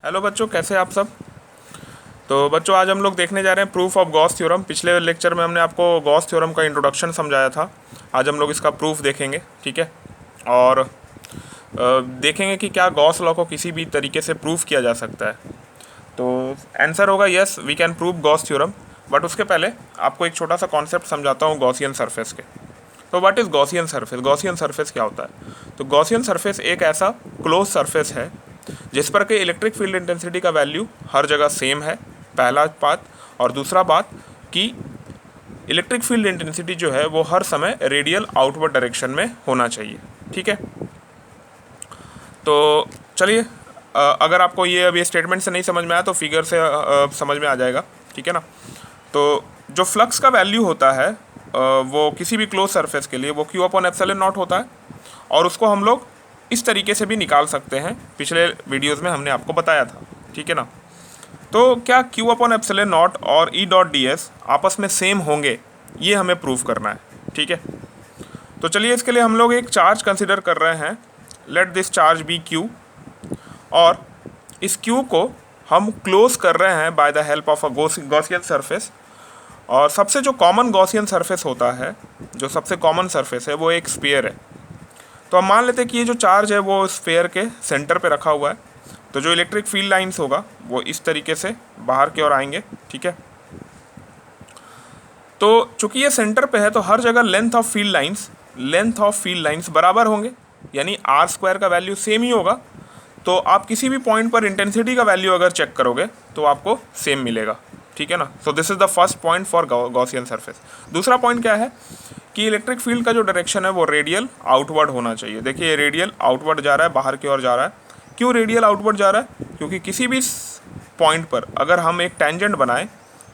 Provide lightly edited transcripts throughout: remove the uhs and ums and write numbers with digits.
Hello बच्चों, कैसे हैं आप सब। तो बच्चों, आज हम लोग देखने जा रहे हैं प्रूफ ऑफ गॉस थ्योरम। पिछले लेक्चर में हमने आपको गॉस थ्योरम का इंट्रोडक्शन समझाया था। आज हम लोग इसका प्रूफ देखेंगे, ठीक है। और देखेंगे कि क्या गॉस लॉ को किसी भी तरीके से प्रूफ किया जा सकता है। तो आंसर होगा yes, we can prove Gauss theorem. But उसके पहले आपको एक छोटा सा कॉन्सेप्ट समझाता हूँ गॉसियन सरफेस के। तो what is Gaussian surface? Gaussian surface क्या होता है? तो गॉसियन सरफेस एक ऐसा क्लोज सरफेस है जिस पर कि इलेक्ट्रिक फील्ड इंटेंसिटी का वैल्यू हर जगह सेम है, पहला बात। और दूसरा बात कि इलेक्ट्रिक फील्ड इंटेंसिटी जो है वो हर समय रेडियल आउटवर्ड डायरेक्शन में होना चाहिए, ठीक है। तो चलिए, अगर आपको ये अभी स्टेटमेंट से नहीं समझ में आया तो फिगर से समझ में आ जाएगा, ठीक है ना। तो जो फ्लक्स का वैल्यू होता है वो किसी भी क्लोज सरफेस के लिए वो क्यू अपॉन एप्सिलॉन नॉट होता है। और उसको हम लोग इस तरीके से भी निकाल सकते हैं, पिछले वीडियोस में हमने आपको बताया था, ठीक है ना। तो क्या क्यू अपॉन एप्सिलॉन नॉट और ई डॉट डी एस आपस में सेम होंगे, ये हमें प्रूव करना है, ठीक है। तो चलिए, इसके लिए हम लोग एक चार्ज कंसिडर कर रहे हैं। Let this charge be q, और इस क्यू को हम क्लोज कर रहे हैं by the help of a Gaussian surface. और सबसे जो कॉमन गॉसियन सरफेस होता है, जो सबसे कॉमन सरफेस है, वो एक स्फीयर है। तो हम मान लेते हैं कि ये जो चार्ज है वो स्फीयर के सेंटर पे रखा हुआ है। तो जो इलेक्ट्रिक फील्ड लाइंस होगा वो इस तरीके से बाहर की ओर आएंगे, ठीक है। तो चूंकि ये सेंटर पे है तो हर जगह लेंथ ऑफ फील्ड लाइंस बराबर होंगे, यानी आर स्क्वायर का वैल्यू सेम ही होगा। तो आप किसी भी पॉइंट पर इंटेंसिटी का वैल्यू अगर चेक करोगे तो आपको सेम मिलेगा, ठीक है ना। So this is the first point for Gaussian surface. दूसरा पॉइंट क्या है कि इलेक्ट्रिक फील्ड का जो डायरेक्शन है वो रेडियल आउटवर्ड होना चाहिए। देखिए, ये रेडियल आउटवर्ड जा रहा है, बाहर की ओर जा रहा है। क्यों रेडियल आउटवर्ड जा रहा है? क्योंकि किसी भी पॉइंट पर अगर हम एक टेंजेंट बनाएं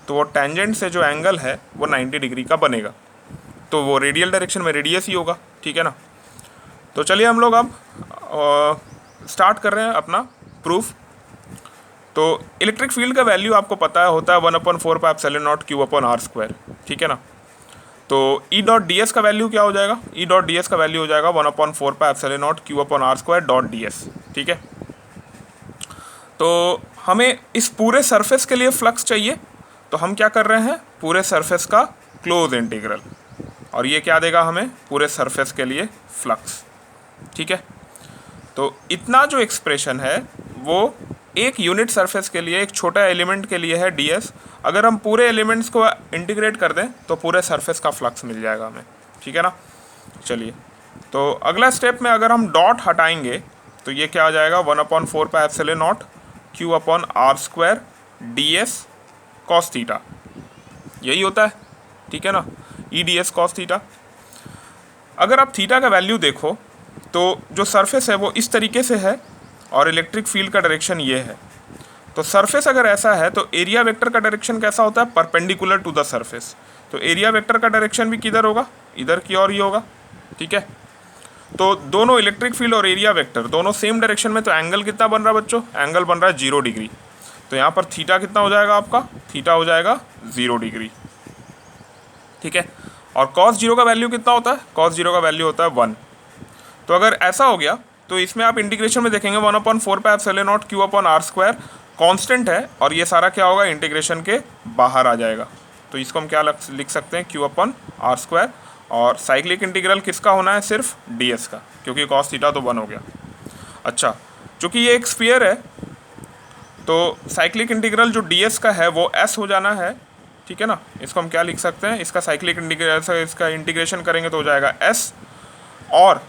तो वो टेंजेंट से जो एंगल है वो 90 डिग्री का बनेगा। तो वो रेडियल डायरेक्शन में रेडियस ही होगा, ठीक है ना। तो चलिए, हम लोग अब स्टार्ट कर रहे हैं अपना प्रूफ। तो इलेक्ट्रिक फील्ड का वैल्यू आपको पता है होता है 1/4πε0 क्यू अपॉन आर स्क्वायर, ठीक है ना। तो ई डॉट डी एस का वैल्यू क्या हो जाएगा? ई डॉट डी एस का वैल्यू हो जाएगा 1/4πε0 Q upon are square dot D S, ठीक है। तो हमें इस पूरे सरफेस के लिए फ्लक्स चाहिए, तो हम क्या कर रहे हैं, पूरे सरफेस का क्लोज इंटीग्रल। और ये क्या देगा हमें? पूरे सरफेस के लिए फ्लक्स, ठीक है। तो इतना जो एक्सप्रेशन है वो एक यूनिट सरफेस के लिए, एक छोटा एलिमेंट के लिए है ds। अगर हम पूरे एलिमेंट्स को इंटीग्रेट कर दें तो पूरे सरफेस का फ्लक्स मिल जाएगा हमें, ठीक है ना। चलिए, तो अगला स्टेप में अगर हम डॉट हटाएंगे तो ये क्या आ जाएगा? 1/4πε0 Q upon are square D S cos theta, यही होता है, ठीक है ना। E D S cos theta. अगर आप थीटा का वैल्यू देखो तो जो सरफेस है वो इस तरीके से है और इलेक्ट्रिक फील्ड का डायरेक्शन ये है। तो सरफेस अगर ऐसा है तो एरिया वेक्टर का डायरेक्शन कैसा होता है? Perpendicular to the surface. तो एरिया वेक्टर का डायरेक्शन भी किधर होगा? इधर की ओर ही होगा, ठीक है। तो दोनों इलेक्ट्रिक फील्ड और एरिया वेक्टर दोनों सेम डायरेक्शन में, तो एंगल कितना बन रहा है बच्चों? एंगल बन रहा है 0 डिग्री। तो यहाँ पर थीटा कितना हो जाएगा आपका? थीटा हो जाएगा 0 डिग्री, ठीक है। और कॉस जीरो का वैल्यू कितना होता है? कॉस जीरो का वैल्यू होता है 1। तो अगर ऐसा हो गया तो इसमें आप इंटीग्रेशन में देखेंगे 1/4πε0 Q upon are square constant है, और ये सारा क्या होगा? इंटीग्रेशन के बाहर आ जाएगा। तो इसको हम क्या लिख सकते हैं? Q upon are square. और साइक्लिक इंटीग्रल किसका होना है? सिर्फ डी एस का, क्योंकि कॉस थीटा तो 1 हो गया। अच्छा, चूँकि ये एक स्फीयर है तो साइक्लिक इंटीग्रल जो डी एस का है वो एस हो जाना है, ठीक है ना। इसको हम क्या लिख सकते हैं? इसका साइक्लिक इंटीग्रल, इसका इंटीग्रेशन करेंगे तो हो जाएगा एस। और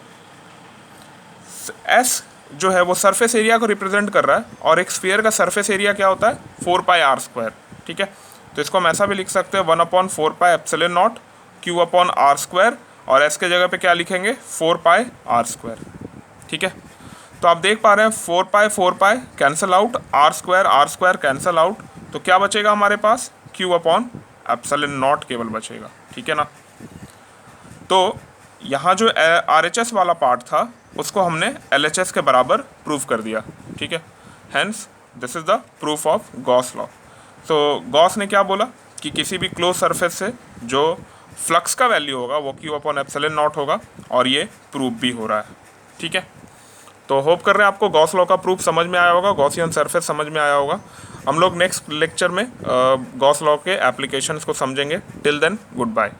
एस जो है वो सरफेस एरिया को रिप्रेजेंट कर रहा है, और एक स्फीयर का सरफेस एरिया क्या होता है? 4πr², ठीक है। तो इसको हम ऐसा भी लिख सकते हैं 1/4πε0 क्यू अपॉन आर स्क्वायर, और एस के जगह पे क्या लिखेंगे? 4πr², ठीक है। तो आप देख पा रहे हैं 4π cancel out, R square cancel out, तो क्या बचेगा हमारे पास? क्यू अपॉन एप्सिलॉन नॉट केवल बचेगा, ठीक है ना। तो यहाँ जो आर एच एस वाला पार्ट था उसको हमने एल एच एस के बराबर प्रूफ कर दिया, ठीक है। Hence this is the proof of Gauss law. तो गॉस ने क्या बोला कि किसी भी क्लोज सरफेस से जो फ्लक्स का वैल्यू होगा वो क्यू अपॉन एप्सिलॉन नॉट होगा, और ये प्रूफ भी हो रहा है, ठीक है। तो होप कर रहे हैं आपको गॉस लॉ का प्रूफ समझ में आया होगा, गॉसियन सरफेस समझ में आया होगा। हम लोग नेक्स्ट लेक्चर में गॉस लॉ के एप्लीकेशंस को समझेंगे। Till then good bye.